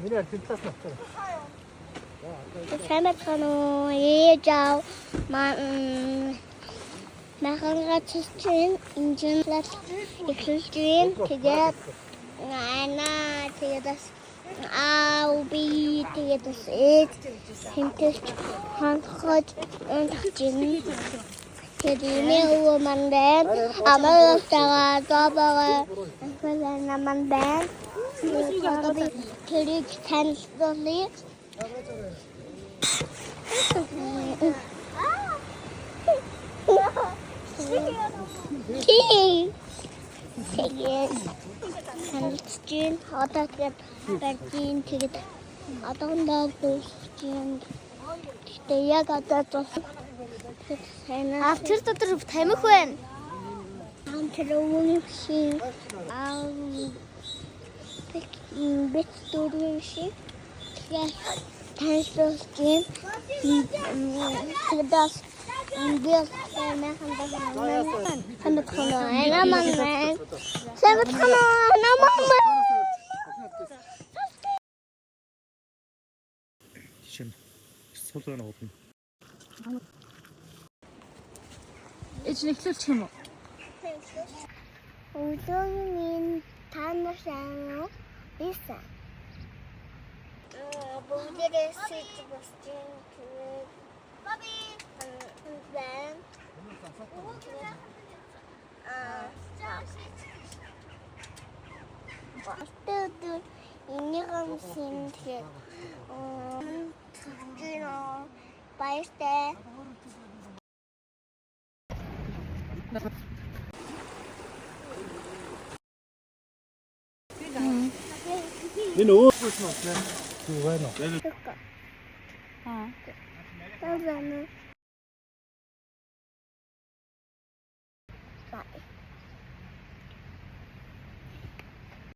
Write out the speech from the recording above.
Сайн байна уу? Ээж аав Махангач чинь инженер эхлүүлж байна. Тэгээд тэгээд бас би тэгээд бас ээж хинтэлж ханхаж унтж байна. Тэгээд энэ өвөө маань байна. Амаас тагаа добоо наман байна. тэрийг танилцуулъя. Тэгээд танилцж одоо тэгээд одоогоо дуусчихин. Тэгээд яг одоо тэр дотор тамхи байна. тэр өвгөний бит дөрвөн шиг тэгээд танилцуулж тэгээд Сулгана уудна. Эч нэхлүүлчих юм уу? Өглөөний танарсан isa. Бүгдээрээ сэж босчин тэгээд баби then Тэд инегэм синтээ баяртай. Энэ өөрөөс нь байна. Юу байна вэ? Таван. Bye.